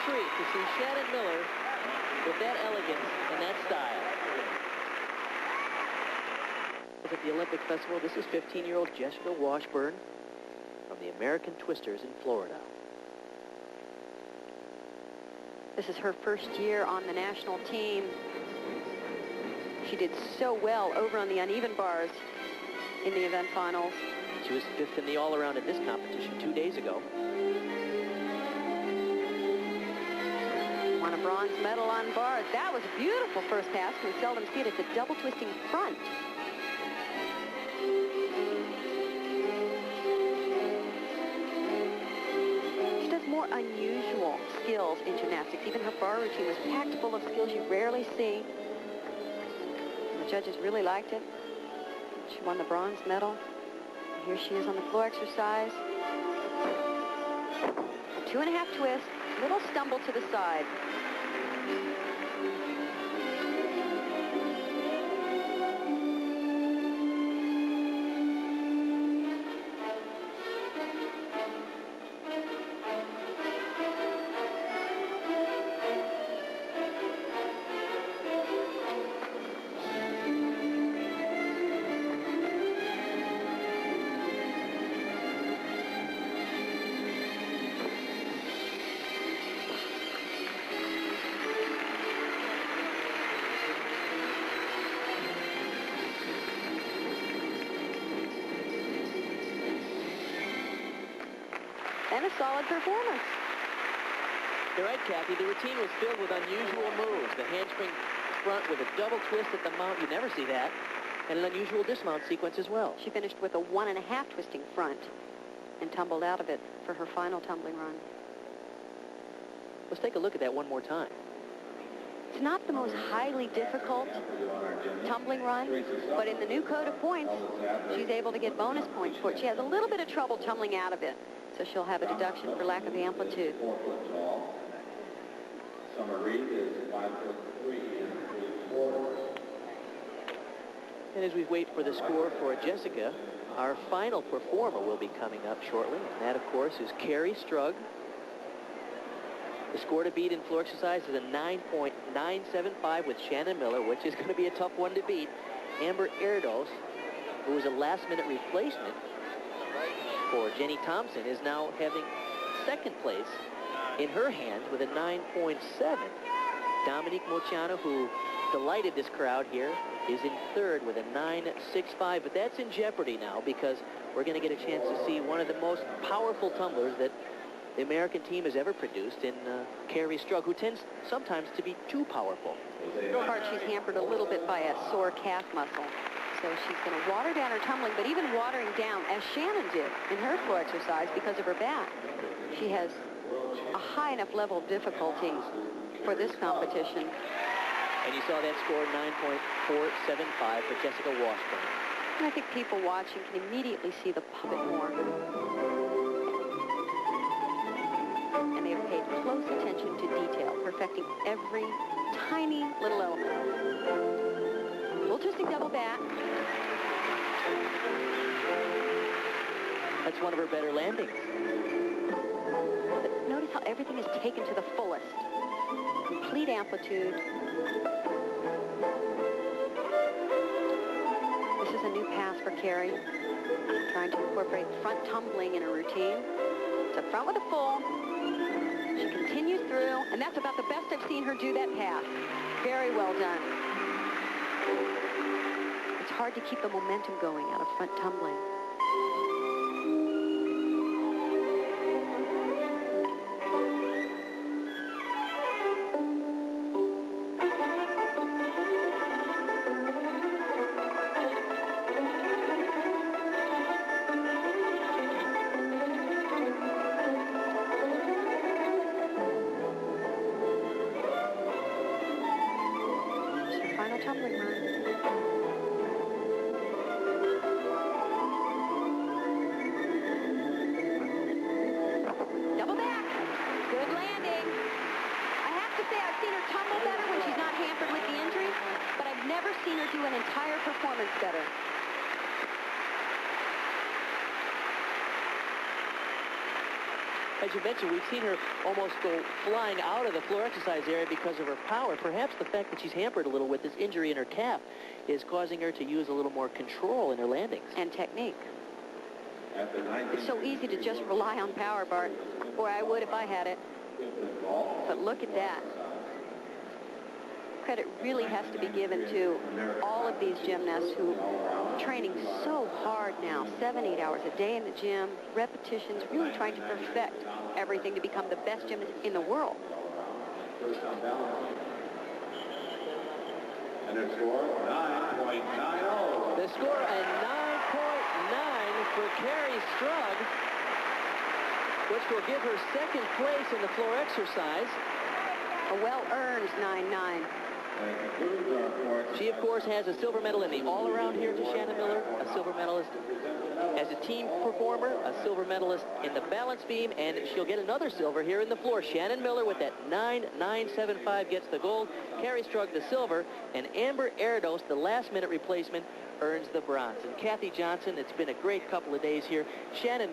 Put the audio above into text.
treat to see Shannon Miller with that elegance and that style. At the Olympic Festival, this is 15-year-old Jessica Washburn from the American Twisters in Florida. This is her first year on the national team. She did so well over on the uneven bars in the event finals. She was 5th in the all-around at this competition 2 days ago. Won a bronze medal on bars. That was a beautiful first pass. We seldom see it. It's a double twisting front. She does more unusual skills in gymnastics. Even her bar routine was packed full of skills you rarely see. The judges really liked it. She won the bronze medal. Here she is on the floor exercise. A 2.5 twist, little stumble to the side. And a solid performance. You're right, Kathy. The routine was filled with unusual moves. The handspring front with a double twist at the mount. You never see that. And an unusual dismount sequence as well. She finished with a 1.5 twisting front and tumbled out of it for her final tumbling run. Let's take a look at that one more time. It's not the most highly difficult tumbling run, but in the new code of points, she's able to get bonus points for it. She has a little bit of trouble tumbling out of it, so she'll have a deduction for lack of the amplitude. Summer Reed is 5'3" and 3/4. And as we wait for the score for Jessica, our final performer will be coming up shortly. And that, of course, is Kerri Strug. The score to beat in floor exercise is a 9.975 with Shannon Miller, which is going to be a tough one to beat. Amber Erdos, who was a last-minute replacement for Jenny Thompson, is now having second place in her hands with a 9.7. Dominique Moceanu, who delighted this crowd here, is in third with a 9.65. But that's in jeopardy now because we're going to get a chance to see one of the most powerful tumblers that the American team has ever produced in Kerri Strug, who tends sometimes to be too powerful. So far, she's hampered a little bit by a sore calf muscle. So she's going to water down her tumbling, but even watering down, as Shannon did in her floor exercise because of her back, she has a high enough level of difficulty for this competition. And you saw that score, 9.475 for Jessica Washburn. And I think people watching can immediately see the puppet more. And they have paid close attention to detail, perfecting every tiny little element. Full twisting double back. That's one of her better landings. But notice how everything is taken to the fullest. Complete amplitude. This is a new pass for Kerri. Trying to incorporate front tumbling in her routine. It's up front with a full. She continues through, and that's about the best I've seen her do that pass. Very well done. It's hard to keep the momentum going out of front tumbling. Tumbling run. Double back. Good landing. I have to say I've seen her tumble better when she's not hampered with the injury, but I've never seen her do an entire performance better. as you mentioned, we've seen her almost go flying out of the floor exercise area because of her power. Perhaps the fact that she's hampered a little with this injury in her calf is causing her to use a little more control in her landings. And technique. At the 19th, It's so easy to just rely on power, Bart. Boy, I would if I had it. But look at that. Credit really has to be given to all of these gymnasts who are training so hard now, 7-8 hours a day in the gym, repetitions, really trying to perfect everything to become the best gymnast in the world. and a score of 9.90. The score a 9.9 for Carrie Strug, which will give her second place in the floor exercise. A well-earned 9.9. She, of course, has a silver medal in the all-around here to Shannon Miller, a silver medalist as a team performer, a silver medalist in the balance beam, and she'll get another silver here in the floor. Shannon Miller with that 9.975 gets the gold. Carrie Strug the silver, and Amber Erdos, the last-minute replacement, earns the bronze. And Kathy Johnson, it's been a great couple of days here. Shannon